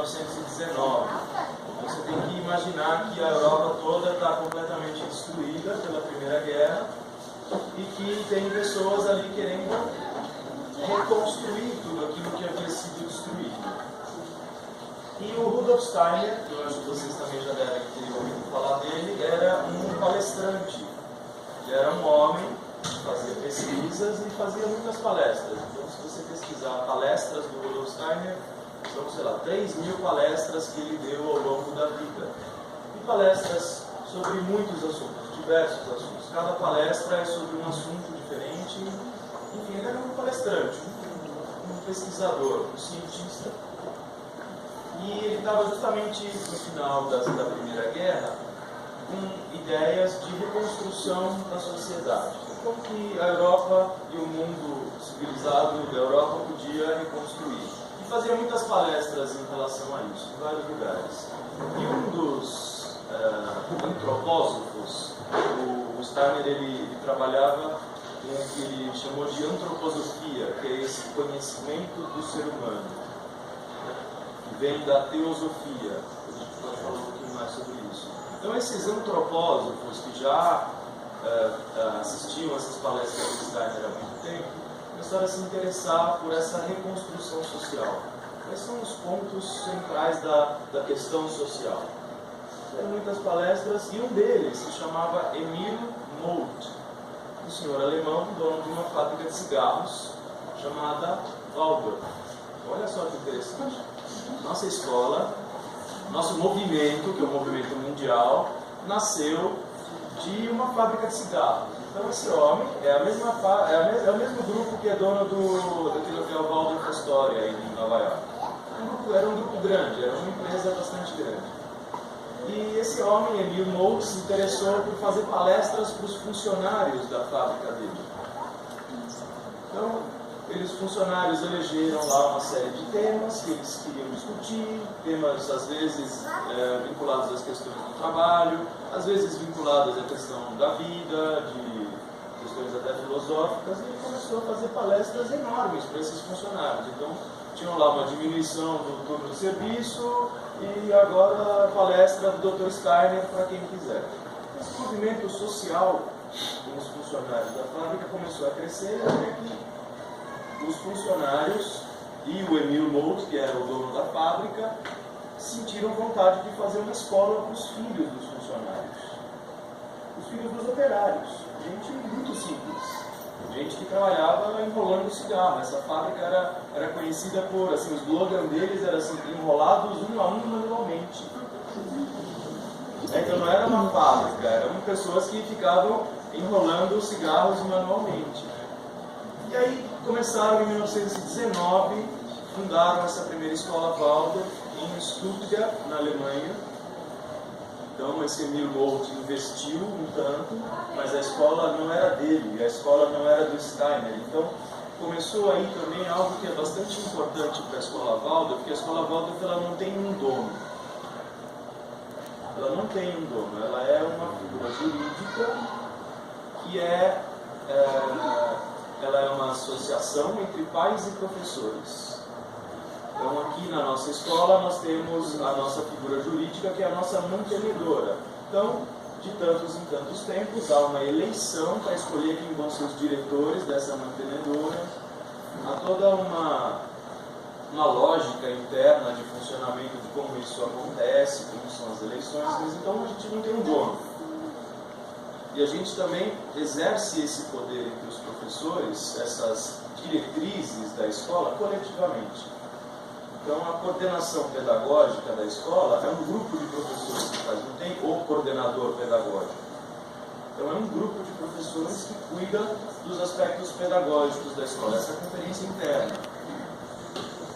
1919. Você tem que imaginar que a Europa toda está completamente destruída pela Primeira Guerra e que tem pessoas ali querendo reconstruir tudo aquilo que havia sido destruído. E o Rudolf Steiner, que eu acho que vocês também já devem ter ouvido falar dele, era um palestrante. Ele era um homem que fazia pesquisas e fazia muitas palestras. Então, se você pesquisar palestras do Rudolf Steiner, são, sei lá, 3.000 palestras que ele deu ao longo da vida. E palestras sobre muitos assuntos, diversos assuntos. Cada palestra é sobre um assunto diferente. Enfim, ele era um palestrante, um pesquisador, um cientista. E ele estava justamente no final da Primeira Guerra com ideias de reconstrução da sociedade. Como que a Europa e o mundo civilizado da Europa podia reconstruir. E fazia muitas palestras em relação a isso, em vários lugares. E um dos antropósofos, o Steiner, ele trabalhava com o que ele chamou de antroposofia, que é esse conhecimento do ser humano, que vem da teosofia. A gente pode falar um pouquinho mais sobre isso. Então, esses antropósofos que já assistiam essas palestras do Steiner há muito tempo, começaram a se interessar por essa reconstrução social. Quais são os pontos centrais da questão social? Tem muitas palestras e um deles se chamava Emil Molt, um senhor alemão, dono de uma fábrica de cigarros chamada Waldorf. Olha só que interessante. Nossa escola, nosso movimento, que é um movimento mundial, nasceu de uma fábrica de cigarros. Então esse homem é o mesmo grupo que é dono daquilo que é o Waldorf Astoria em Nova York. Era um grupo grande, era uma empresa bastante grande. E esse homem, Emil Molt, se interessou por fazer palestras para os funcionários da fábrica dele. Então, os funcionários elegeram lá uma série de temas que eles queriam discutir, temas às vezes vinculados às questões do trabalho, às vezes vinculados à questão da vida, de questões até filosóficas, e ele começou a fazer palestras enormes para esses funcionários. Então, tinham lá uma diminuição do turno de serviço e agora a palestra do Dr. Steiner para quem quiser. Esse movimento social com os funcionários da fábrica começou a crescer até que os funcionários e o Emil Molt, que era o dono da fábrica, sentiram vontade de fazer uma escola para os filhos dos funcionários, os filhos dos operários, gente muito simples. Gente que trabalhava enrolando cigarro. Essa fábrica era conhecida por, assim, o slogan deles era assim, enrolados um a um manualmente. Então não era uma fábrica, eram pessoas que ficavam enrolando cigarros manualmente. E aí começaram em 1919, fundaram essa primeira escola Waldorf em Stuttgart, na Alemanha. Então esse Emil Molt investiu um tanto, mas a escola não era dele, a escola não era do Steiner. Então começou aí também algo que é bastante importante para a escola Waldorf, porque a escola Waldorf ela não tem um dono. Ela não tem um dono, ela é uma figura jurídica que ela é uma associação entre pais e professores. Então aqui na nossa escola nós temos a nossa figura jurídica, que é a nossa mantenedora. Então, de tantos em tantos tempos, há uma eleição para escolher quem vão ser os diretores dessa mantenedora. Há toda uma lógica interna de funcionamento de como isso acontece, como são as eleições, mas então a gente não tem um dono. E a gente também exerce esse poder entre os professores, essas diretrizes da escola, coletivamente. Então, a coordenação pedagógica da escola é um grupo de professores que faz, não tem o coordenador pedagógico. Então, é um grupo de professores que cuida dos aspectos pedagógicos da escola, essa conferência interna.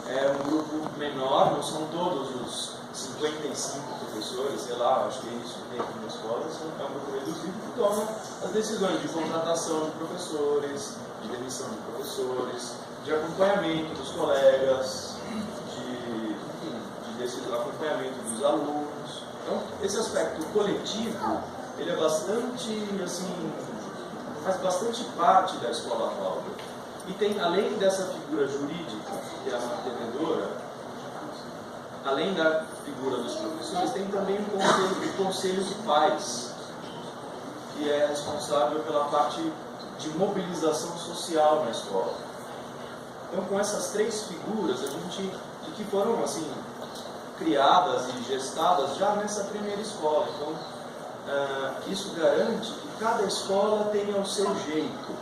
É um grupo menor, não são todos os 55 professores, sei lá, acho que é isso que tem aqui na escola, é um grupo reduzido que toma as decisões de contratação de professores, de demissão de professores, de acompanhamento dos colegas, desse acompanhamento dos alunos. Então, esse aspecto coletivo, ele é bastante, assim, faz bastante parte da escola Waldorf. E tem, além dessa figura jurídica, que é a mantenedora, além da figura dos professores, tem também o conselho de pais, que é responsável pela parte de mobilização social na escola. Então, com essas três figuras, que foram assim criadas e gestadas já nessa primeira escola. Então, isso garante que cada escola tenha o seu jeito,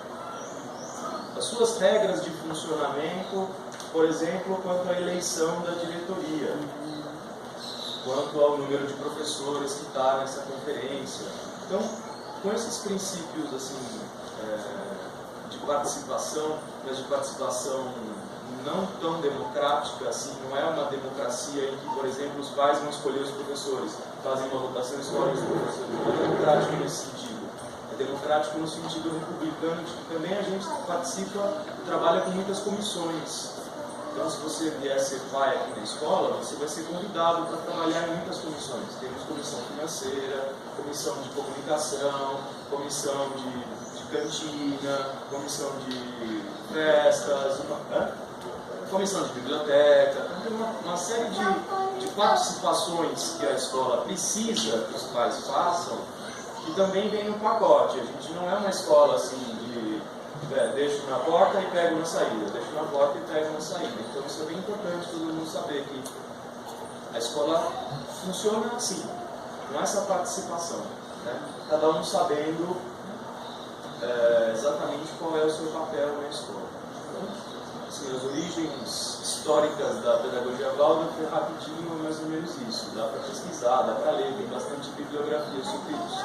as suas regras de funcionamento, por exemplo, quanto à eleição da diretoria, quanto ao número de professores que está nessa conferência. Então, com esses princípios assim, de participação, mas de participação não tão democrática assim, não é uma democracia em que, por exemplo, os pais vão escolher os professores, fazem uma votação e escolhem os professores. Não é democrático nesse sentido. É democrático no sentido republicano, de que também a gente participa e trabalha com muitas comissões. Então, se você vier ser pai aqui na escola, você vai ser convidado para trabalhar em muitas comissões. Temos comissão financeira, comissão de comunicação, comissão de cantina, comissão de festas, comissão de biblioteca. Então, tem uma série de participações que a escola precisa que os pais façam, que também vem no pacote. A gente não é uma escola assim de deixo na porta e pego na saída, deixo na porta e pego na saída. Então isso é bem importante todo mundo saber que a escola funciona assim, com essa participação, né? Cada um sabendo exatamente qual é o seu papel na escola. Então, assim, as origens históricas da pedagogia Waldorf é rapidinho, mais ou menos isso. Dá para pesquisar, dá para ler, tem bastante bibliografia sobre isso.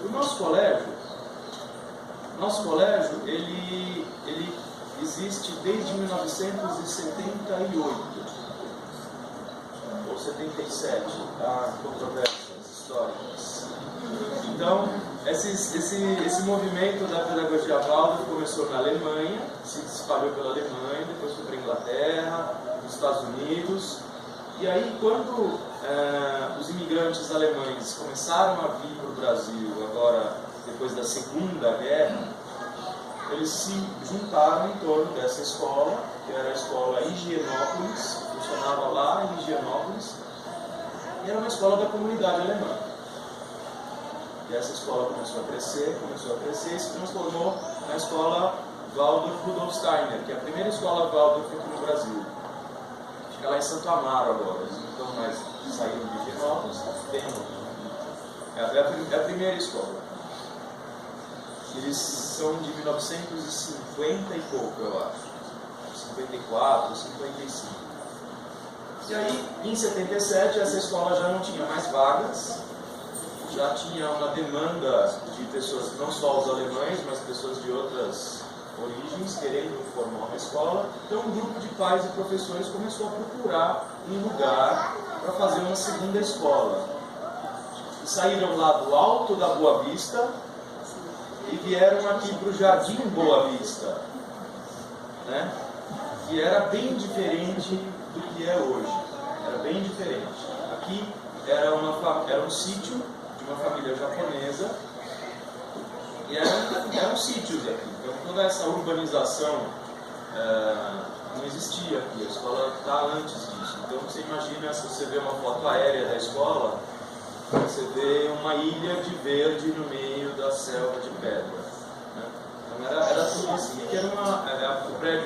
O nosso colégio, ele existe desde 1978 ou 77, há controvérsias históricas. Então, esse movimento da pedagogia Waldorf começou na Alemanha, se espalhou pela Alemanha, depois foi para a Inglaterra, nos Estados Unidos. E aí, quando os imigrantes alemães começaram a vir para o Brasil, agora depois da Segunda Guerra, eles se juntaram em torno dessa escola, que era a escola Higienópolis, funcionava lá em Higienópolis, e era uma escola da comunidade alemã. E essa escola começou a crescer e se transformou na escola Waldorf Rudolf Steiner, que é a primeira escola Waldorf aqui no Brasil. Fica lá em Santo Amaro agora, eles não estão mais saindo de Higienópolis, é a primeira escola. Eles são de 1950 e pouco, eu acho. 54, 55. E aí, em 77, essa escola já não tinha mais vagas, já tinha uma demanda de pessoas, não só os alemães, mas pessoas de outras origens, querendo formar uma escola. Então, um grupo de pais e professores começou a procurar um lugar para fazer uma segunda escola. E saíram lá do alto da Boa Vista e vieram aqui para o Jardim Boa Vista, né? Que era bem diferente do que é hoje. Era bem diferente. Aqui era um sítio de uma família japonesa e eram sítios aqui. Então toda essa urbanização não existia aqui. A escola está antes disso. Então você imagina, se você vê uma foto aérea da escola, você vê uma ilha de verde no meio da selva de pedra, né? Então era tudo assim. Aqui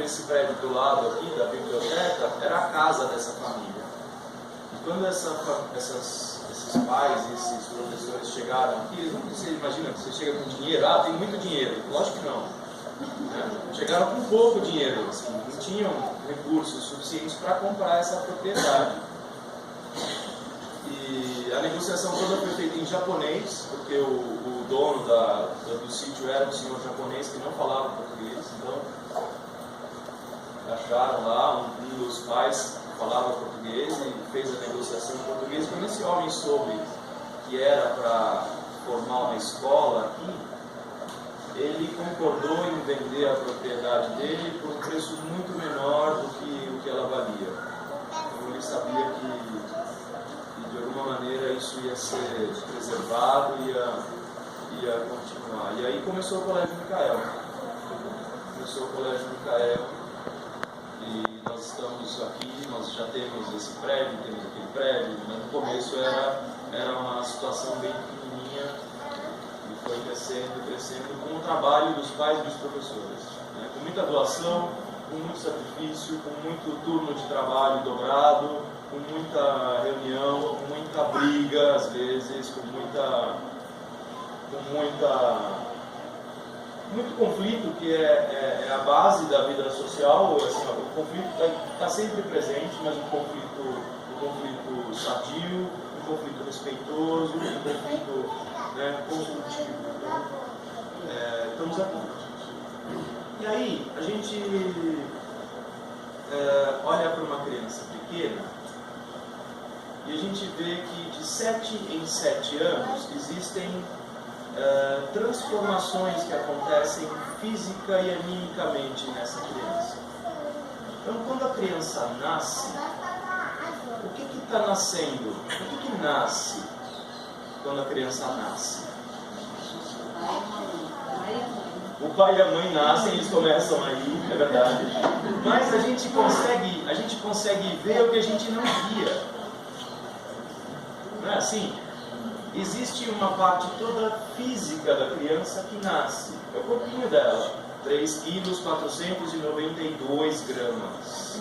esse prédio do lado aqui da biblioteca era a casa dessa família. E quando esses pais e esses professores chegaram aqui, você imagina que você chega com dinheiro, tem muito dinheiro. Lógico que não, né? Chegaram com pouco dinheiro, assim, não tinham recursos suficientes para comprar essa propriedade. E a negociação toda foi feita em japonês, porque o dono do sítio era um senhor japonês que não falava português. Então acharam lá um dos pais que falava português e fez a negociação em português. Quando esse homem soube que era para formar uma escola aqui, ele concordou em vender a propriedade dele por um preço muito menor do que o que ela valia. Então ele sabia que de alguma maneira isso ia ser preservado, ia continuar. E aí começou o Colégio Micael. E nós estamos aqui, nós já temos esse prédio, temos aquele prédio, mas no começo era uma situação bem pequenininha e foi crescendo com o trabalho dos pais e dos professores, né? Com muita doação, com muito sacrifício, com muito turno de trabalho dobrado, com muita reunião, com muita briga às vezes, com muito conflito, que é a base da vida social. Assim, o conflito está sempre presente, mas um conflito sadio, um conflito respeitoso, um conflito, né, construtivo. Então, estamos aqui. E aí, a gente olha para uma criança pequena e a gente vê que de 7 em 7 anos existem transformações que acontecem física e animicamente nessa criança. Então, quando a criança nasce, o que está nascendo? O que nasce quando a criança nasce? O pai e a mãe nascem, eles começam aí, é verdade. Mas a gente consegue ver o que a gente não via. Não é assim? Existe uma parte toda física da criança que nasce. É o corpinho dela. 3 quilos, 492 gramas.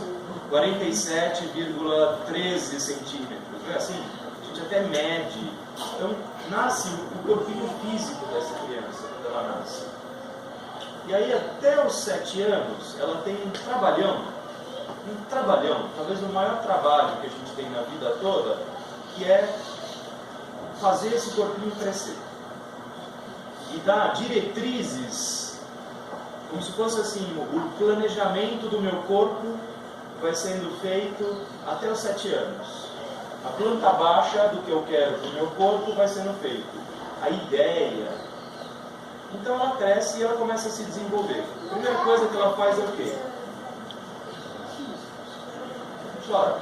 47,13 centímetros. Não é assim? A gente até mede. Então, nasce o corpinho físico dessa criança, quando ela nasce. E aí, até os 7 anos, ela tem um trabalhão, talvez o maior trabalho que a gente tem na vida toda, que é fazer esse corpinho crescer e dar diretrizes, como se fosse assim, o planejamento do meu corpo vai sendo feito até os 7 anos. A planta baixa do que eu quero para o meu corpo vai sendo feito. A ideia. Então ela cresce e ela começa a se desenvolver. A primeira coisa que ela faz é o quê? Chora.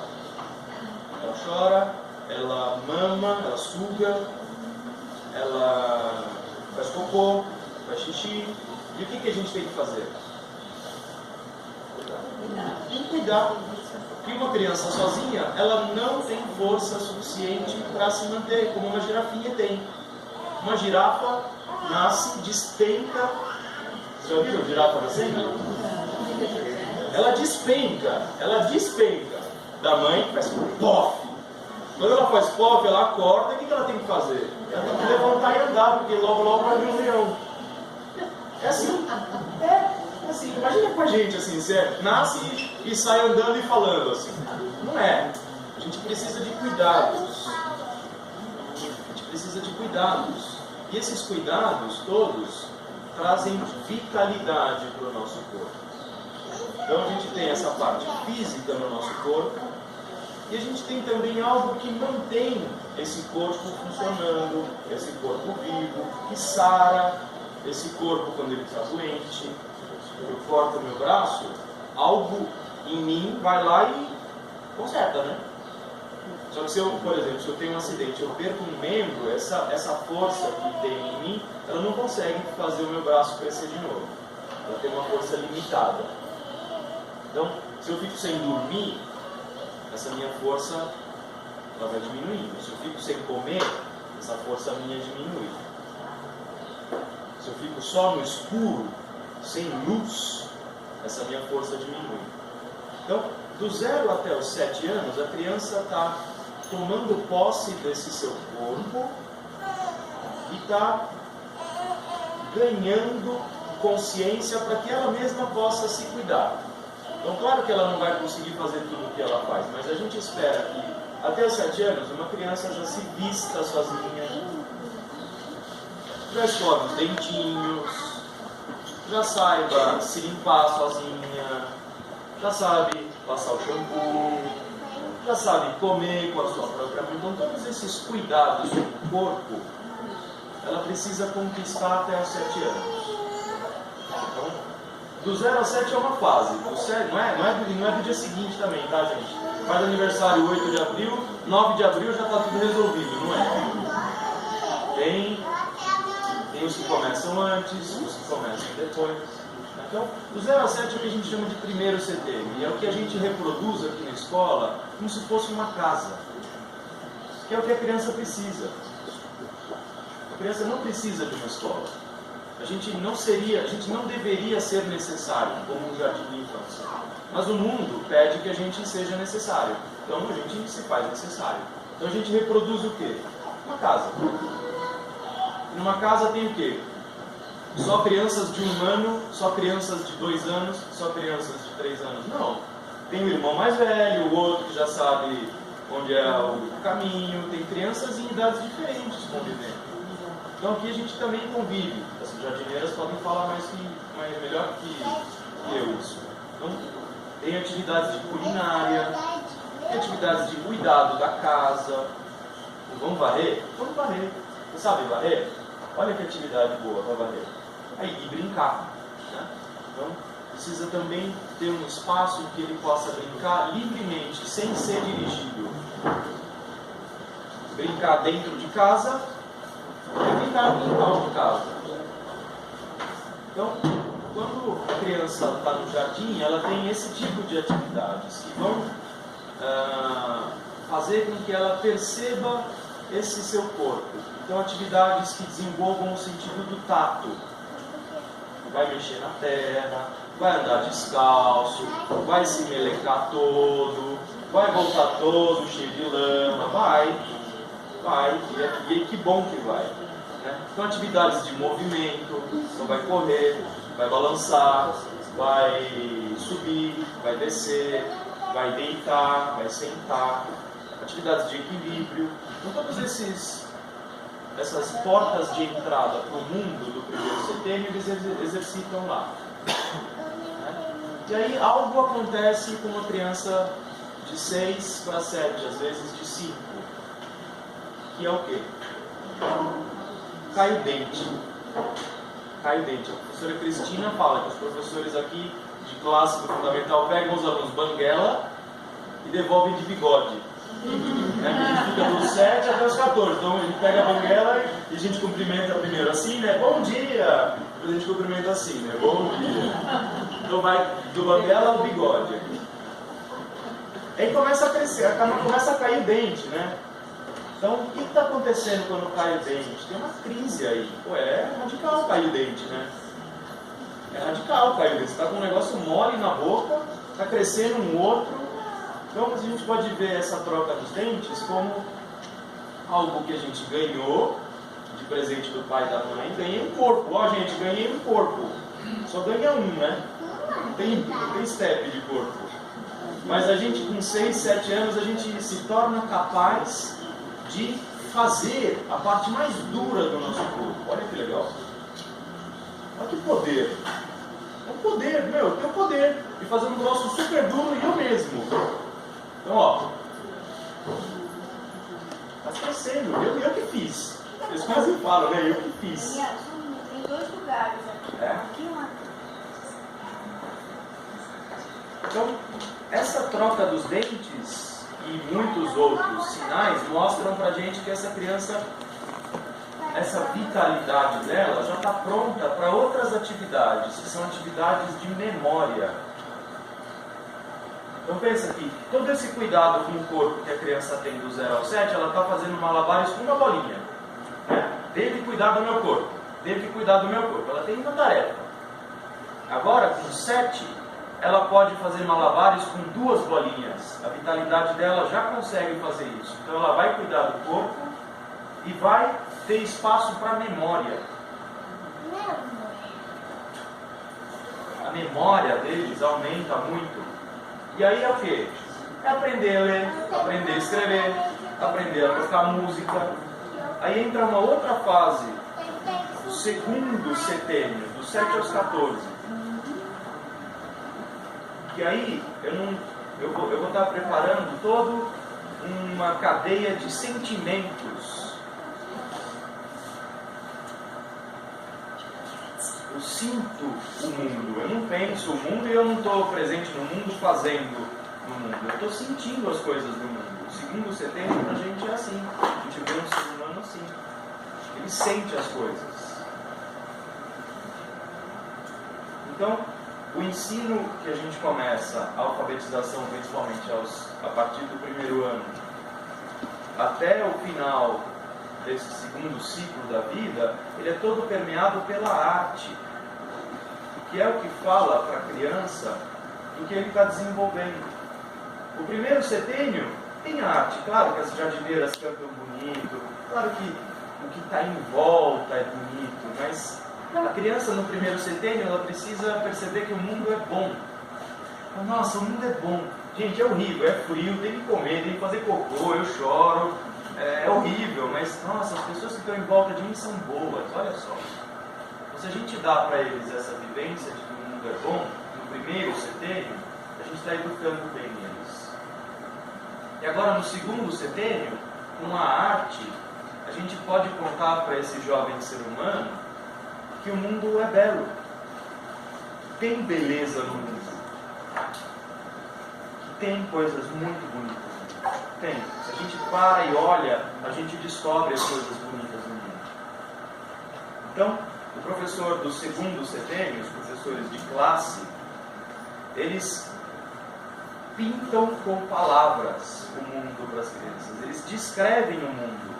Ela chora, ela mama, ela suga, ela faz cocô, faz xixi. E o que a gente tem que fazer? Tem que cuidar. Porque uma criança sozinha, ela não tem força suficiente para se manter, como uma girafinha tem. Uma girafa nasce, despenca. Você já viu a girafa nascendo? Ela despenca da mãe, faz pof. Quando ela faz pof, ela acorda, e o que ela tem que fazer? Ela tem que levantar e andar, porque logo vai vir um leão. É assim. Assim, imagina com a gente assim, você nasce e sai andando e falando assim. Não é. A gente precisa de cuidados. E esses cuidados todos trazem vitalidade para o nosso corpo. Então a gente tem essa parte física no nosso corpo e a gente tem também algo que mantém esse corpo funcionando, esse corpo vivo, que sara esse corpo quando ele está doente. Eu corto o meu braço, algo em mim vai lá e conserta, né? Só que se eu, por exemplo, se eu tenho um acidente, eu perco um membro, essa força que tem em mim, ela não consegue fazer o meu braço crescer de novo. Ela tem uma força limitada. Então, se eu fico sem dormir, essa minha força ela vai diminuindo. Se eu fico sem comer, essa força minha diminui. Se eu fico só no escuro, sem luz, essa minha força diminui. Então, do 0 até os 7 anos, a criança está tomando posse desse seu corpo e está ganhando consciência para que ela mesma possa se cuidar. Então, claro que ela não vai conseguir fazer tudo o que ela faz, mas a gente espera que até os 7 anos uma criança já se vista sozinha, já escove os dentinhos, já saiba se limpar sozinha, já sabe passar o shampoo, já sabe comer com a sua própria mão. Então, todos esses cuidados do corpo, ela precisa conquistar até os 7 anos. Então, do 0 a 7 é uma fase. Não é do dia seguinte também, tá, gente? Faz aniversário 8 de abril, 9 de abril já está tudo resolvido, não é? Tem os que começam antes, os que começam depois. Né? Então, o 0 a 7 é o que a gente chama de primeiro CTM, e é o que a gente reproduz aqui na escola como se fosse uma casa, que é o que a criança precisa. A criança não precisa de uma escola. A gente não deveria ser necessário como um jardim de infância. Mas o mundo pede que a gente seja necessário. Então a gente se faz necessário. Então a gente reproduz o quê? Uma casa. E numa casa tem o quê? Só crianças de 1 ano, só crianças de 2 anos, só crianças de 3 anos. Não. Tem o irmão mais velho, o outro que já sabe onde é o caminho. Tem crianças em idades diferentes convivendo. Então aqui a gente também convive. As jardineiras podem falar melhor que eu isso. Então, tem atividades de culinária, tem atividades de cuidado da casa. Vamos varrer? Vamos varrer. Você sabe varrer? Olha que atividade boa para varrer. Aí, e brincar. Né? Então, precisa também ter um espaço em que ele possa brincar livremente, sem ser dirigido. Brincar dentro de casa e brincar no quintal de casa. Então, quando a criança está no jardim, ela tem esse tipo de atividades que vão fazer com que ela perceba esse seu corpo. Então, atividades que desenvolvam o sentido do tato. Vai mexer na terra, vai andar descalço, vai se melecar todo, vai voltar todo cheio de lama, vai, e que bom que vai. Né? Então, atividades de movimento, então vai correr, vai balançar, vai subir, vai descer, vai deitar, vai sentar, atividades de equilíbrio. Então, todas essas portas de entrada para o mundo do primeiro CTM, eles exercitam lá. Né? E aí algo acontece com uma criança de 6 para 7, às vezes de 5, que é o quê? Cai o dente. Cai o dente. A professora Cristina fala que os professores aqui de classe do fundamental pegam os alunos banguela e devolvem de bigode. Né? A gente fica dos 7 até os 14. Então a gente pega a banguela e a gente cumprimenta primeiro assim, né? Bom dia! Depois a gente cumprimenta assim, né? Bom dia! Então vai do banguela ao bigode. Aí começa a crescer, começa a cair o dente, né? Então, o que está acontecendo quando cai o dente? Tem uma crise aí. Pô, é radical cair o dente, né? É radical cair o dente. Você está com um negócio mole na boca, está crescendo um outro. Então, a gente pode ver essa troca dos dentes como algo que a gente ganhou de presente do pai e da mãe. Ganhei um corpo. Ó, gente, ganhei um corpo. Só ganha um, né? Não tem step de corpo. Mas a gente, com 6, 7 anos, a gente se torna capaz de fazer a parte mais dura do nosso corpo. Olha que legal. Olha que poder. É um poder, eu tenho poder de fazer um troço super duro e eu mesmo. Então, ó. Está crescendo. Eu que fiz. Eles quase falam, né? Eu que fiz. Tem 2 lugares aqui. Aqui uma. Então, essa troca dos dentes e muitos outros sinais mostram pra gente que essa criança, essa vitalidade dela já está pronta para outras atividades, que são atividades de memória. Então pensa aqui, todo esse cuidado com o corpo que a criança tem do 0 ao 7, ela está fazendo malabares com uma bolinha. Né? Devo cuidar do meu corpo, devo cuidar do meu corpo. Ela tem uma tarefa. Agora, com 7, ela pode fazer malabares com 2 bolinhas. A vitalidade dela já consegue fazer isso. Então ela vai cuidar do corpo e vai ter espaço para memória. A memória deles aumenta muito. E aí é o quê? É aprender a ler, aprender a escrever, aprender a tocar música. Aí entra uma outra fase, o segundo setênio, dos 7 aos 14. E aí eu vou estar preparando toda uma cadeia de sentimentos. Eu sinto o mundo, eu não penso o mundo e eu não estou presente no mundo fazendo no mundo. Eu estou sentindo as coisas do mundo. O segundo setembro pra gente é assim. A gente vê um ser humano assim. Ele sente as coisas. Então, o ensino que a gente começa, a alfabetização principalmente a partir do primeiro ano, até o final desse segundo ciclo da vida, ele é todo permeado pela arte, que é o que fala para a criança do que ele está desenvolvendo. O primeiro setênio tem arte, claro que as jardineiras cantam bonito, claro que o que está em volta é bonito, mas a criança no primeiro setênio ela precisa perceber que o mundo é bom. Nossa, o mundo é bom. Gente, é horrível, é frio, tem que comer, tem que fazer cocô, eu choro, é horrível, mas nossa, as pessoas que estão em volta de mim são boas, olha só. Então, se a gente dá para eles essa vivência de que o mundo é bom, no primeiro setênio, a gente está educando bem eles. E agora no segundo setênio, com a arte, a gente pode contar para esse jovem ser humano que o mundo é belo. Tem beleza no mundo. Tem coisas muito bonitas. Tem. Se a gente para e olha, a gente descobre as coisas bonitas no mundo. Então, o professor do segundo setênio, os professores de classe, eles pintam com palavras o mundo para as crianças. Eles descrevem o mundo.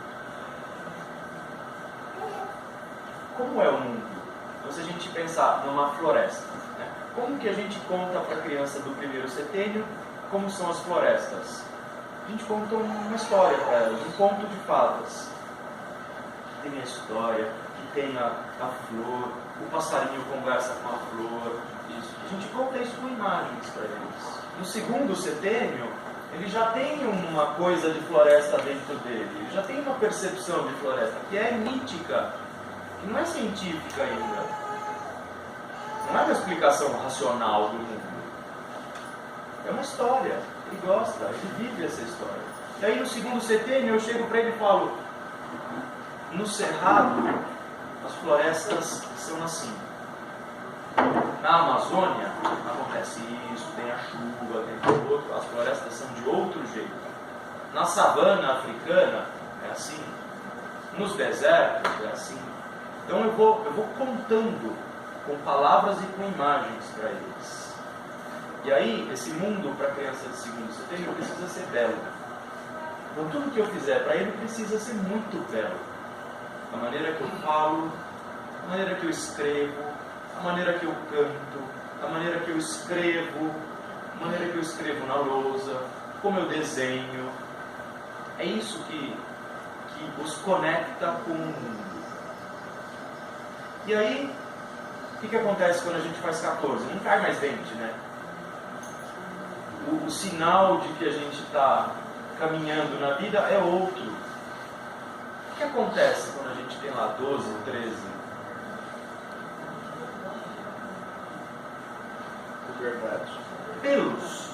Como é o mundo? Então, se a gente pensar numa floresta, né? Como que a gente conta para a criança do primeiro setênio como são as florestas? A gente conta uma história para elas, um conto de fadas. Tem a história, que tem a flor, o passarinho conversa com a flor. Isso. A gente conta isso com imagens para eles. No segundo setênio, ele já tem uma coisa de floresta dentro dele, ele já tem uma percepção de floresta que é mítica, que não é científica ainda. Não é uma explicação racional do mundo. É uma história. Ele gosta, ele vive essa história. E aí no segundo setênio eu chego para ele e falo: no Cerrado, as florestas são assim. Na Amazônia, acontece isso, tem a chuva, tem o outro, as florestas são de outro jeito. Na savana africana, é assim. Nos desertos, é assim. Então eu vou contando com palavras e com imagens para eles. E aí, esse mundo para a criança de segundo setênio precisa ser belo. Então tudo que eu fizer para ele precisa ser muito belo. A maneira que eu falo, a maneira que eu escrevo, a maneira que eu canto, a maneira que eu escrevo, a maneira que eu escrevo na lousa, como eu desenho. É isso que os conecta com o mundo. E aí, o que acontece quando a gente faz 14? Não cai mais dente, né? O sinal de que a gente está caminhando na vida é outro. O que acontece quando a gente tem lá 12, 13? Puberdade. Pelos.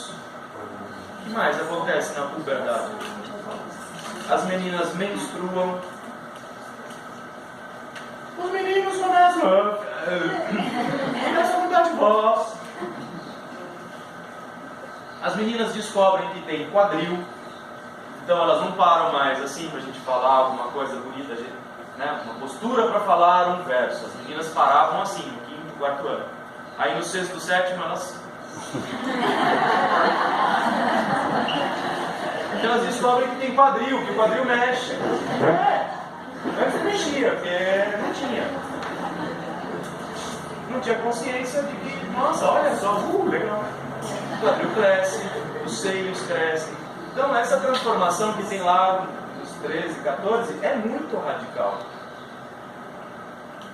O que mais acontece na puberdade? As meninas menstruam. Os meninos começam a mudar de voz. As meninas descobrem que tem quadril. Então elas não param mais assim pra gente falar alguma coisa bonita, né? Uma postura para falar um verso. As meninas paravam assim no quinto, quarto ano. Aí no sexto, sétimo elas... Então elas descobrem que tem quadril, que o quadril mexe. Antes mexia, porque não tinha. Não tinha consciência de que, nossa, olha só, legal. O quadril cresce, os seios crescem. Então essa transformação que tem lá nos 13, 14 é muito radical.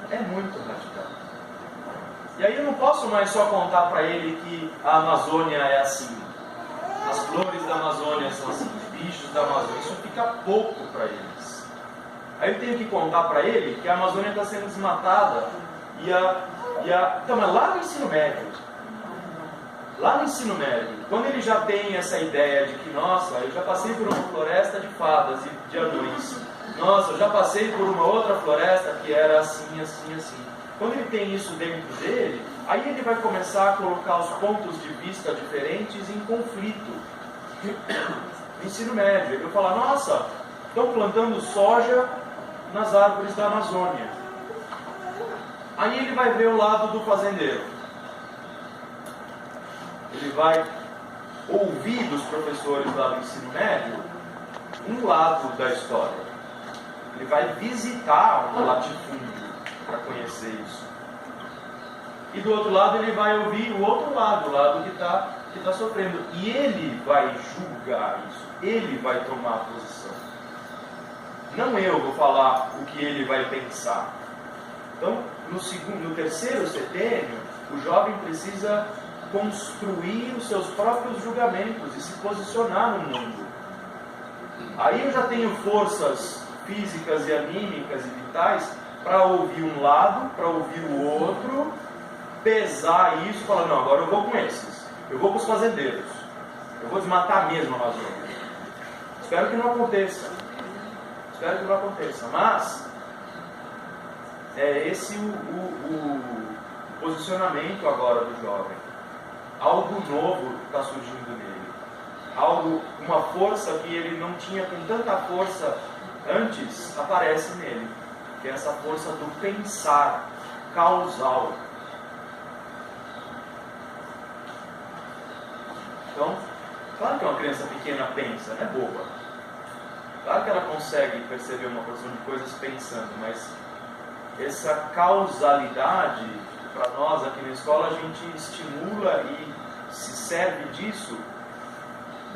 É muito radical. E aí eu não posso mais só contar para ele que a Amazônia é assim. As flores da Amazônia são assim, os bichos da Amazônia. Isso fica pouco para eles. Aí eu tenho que contar para ele que a Amazônia está sendo desmatada. Então, mas lá no ensino médio, quando ele já tem essa ideia de que, nossa, eu já passei por uma floresta de fadas e de anões. Nossa, eu já passei por uma outra floresta que era assim, assim, assim. Quando ele tem isso dentro dele, aí ele vai começar a colocar os pontos de vista diferentes em conflito. No ensino médio, ele vai falar, nossa, estão plantando soja nas árvores da Amazônia. Aí ele vai ver o lado do fazendeiro. Ele vai ouvir dos professores lá do ensino médio um lado da história. Ele vai visitar um latifúndio para conhecer isso. E do outro lado ele vai ouvir o outro lado, o lado que está sofrendo. E ele vai julgar isso. Ele vai tomar posição. Não eu vou falar o que ele vai pensar. Então, no terceiro setênio, o jovem precisa construir os seus próprios julgamentos e se posicionar no mundo. Aí eu já tenho forças físicas e anímicas e vitais para ouvir um lado, para ouvir o outro, pesar isso e falar, não, agora eu vou com esses. Eu vou com os fazendeiros. Eu vou desmatar mesmo a Amazônia. Espero que não aconteça. Espero que não aconteça. Mas é esse o posicionamento agora do jovem. Algo novo está surgindo nele. Uma força que ele não tinha com tanta força antes, aparece nele. Que é essa força do pensar causal. Então, claro que uma criança pequena pensa, não é boba. Claro que ela consegue perceber uma porção de coisas pensando, mas essa causalidade, para nós aqui na escola, a gente estimula e se serve disso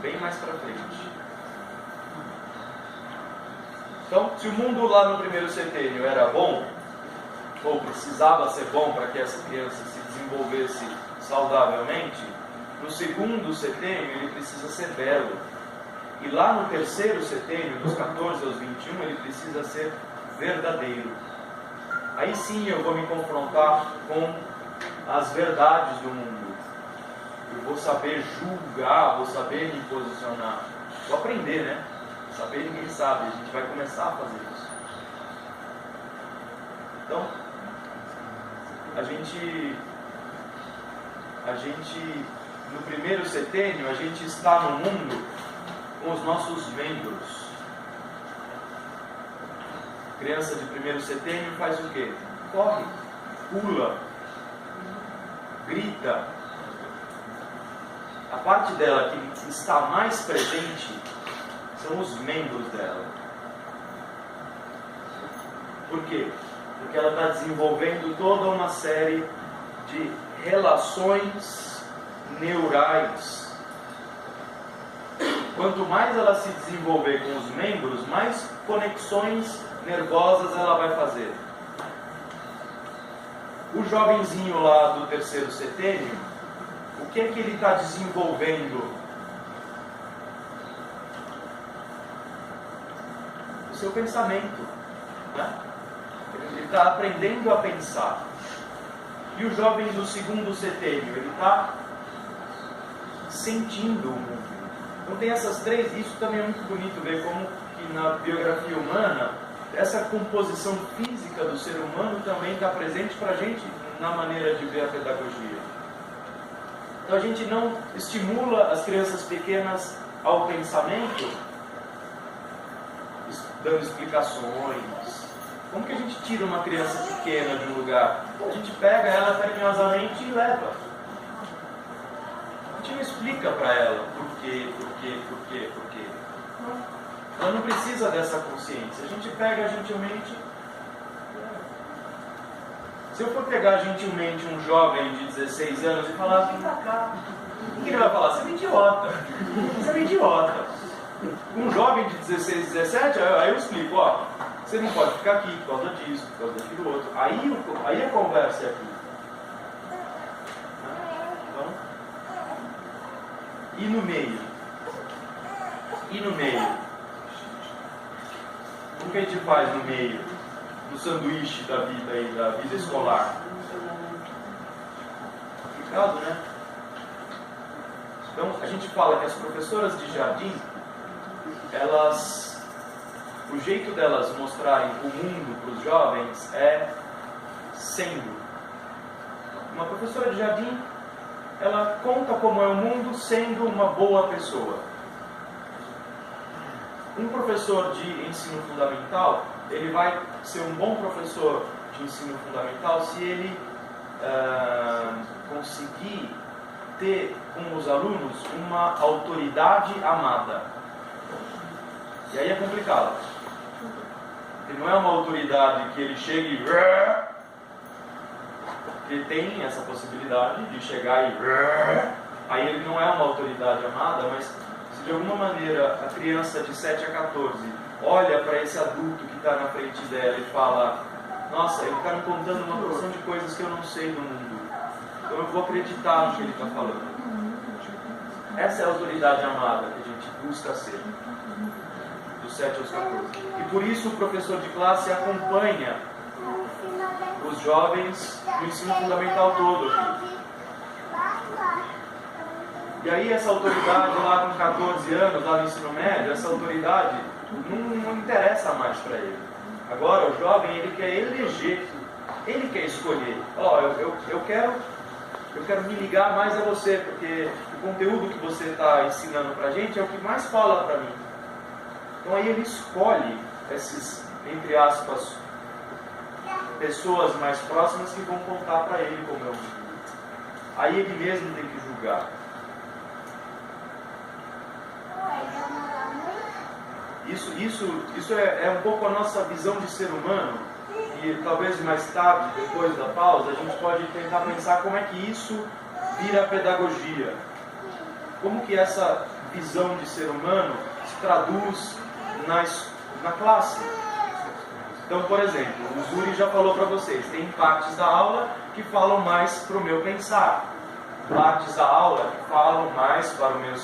bem mais para frente. Então, se o mundo lá no primeiro setênio era bom, ou precisava ser bom para que essa criança se desenvolvesse saudavelmente, no segundo setênio ele precisa ser belo. E lá no terceiro setênio, dos 14 aos 21, ele precisa ser verdadeiro. Aí sim eu vou me confrontar com as verdades do mundo. Eu vou saber julgar, vou saber me posicionar. Vou aprender, né? Saber ninguém sabe, a gente vai começar a fazer isso. Então, a gente no primeiro setênio, a gente está no mundo com os nossos membros. Criança de primeiro setênio faz o quê? Corre, pula, grita. A parte dela que está mais presente são os membros dela. Por quê? Porque ela está desenvolvendo toda uma série de relações neurais. Quanto mais ela se desenvolver com os membros, mais conexões nervosas ela vai fazer. O jovenzinho lá do terceiro setênio, o que é que ele está desenvolvendo? O seu pensamento, né? Ele está aprendendo a pensar. E o jovem do segundo setênio, ele está sentindo o mundo. Então tem essas três, isso também é muito bonito ver como que na biografia humana, essa composição física do ser humano também está presente para a gente na maneira de ver a pedagogia. Então a gente não estimula as crianças pequenas ao pensamento, dando explicações. Como que a gente tira uma criança pequena de um lugar? A gente pega ela carinhosamente e leva. A gente não explica para ela por quê. Ela não precisa dessa consciência. A gente pega gentilmente. Se eu for pegar gentilmente um jovem de 16 anos e falar, vem pra cá, o que ele vai falar? Você é um idiota. Você é um idiota. Um jovem de 16, 17, aí eu explico, ó, você não pode ficar aqui por causa disso, por causa daquilo outro. Aí a conversa é aqui. Então, e no meio? O que a gente faz no meio do sanduíche da vida aí, da vida escolar? Complicado, né? Então, a gente fala que as professoras de jardim, o jeito delas mostrarem o mundo para os jovens é sendo. Uma professora de jardim, ela conta como é o mundo sendo uma boa pessoa. Um professor de ensino fundamental, ele vai ser um bom professor de ensino fundamental se ele conseguir ter com os alunos uma autoridade amada. E aí é complicado. Porque não é uma autoridade que ele chegue e... Ele tem essa possibilidade de chegar e... Aí ele não é uma autoridade amada, mas se de alguma maneira a criança de 7 a 14 olha para esse adulto que está na frente dela e fala: nossa, ele está me contando uma porção de coisas que eu não sei do mundo, então eu vou acreditar no que ele está falando. Essa é a autoridade amada que a gente busca ser, dos 7 aos 14. E por isso o professor de classe acompanha os jovens do ensino fundamental todo. E aí essa autoridade lá com 14 anos, lá no ensino médio, essa autoridade não interessa mais para ele. Agora o jovem, ele quer eleger, ele quer escolher. Eu quero me ligar mais a você, porque o conteúdo que você está ensinando para a gente é o que mais fala para mim. Então aí ele escolhe esses, entre aspas, pessoas mais próximas que vão contar para ele como é o mundo. Aí ele mesmo tem que julgar. Isso é um pouco a nossa visão de ser humano, e talvez mais tarde, depois da pausa, a gente pode tentar pensar como é que isso vira pedagogia. Como que essa visão de ser humano se traduz na classe. Então, por exemplo, o Zuri já falou para vocês, tem partes da aula que falam mais para o meu pensar, partes da aula que falam mais para o meu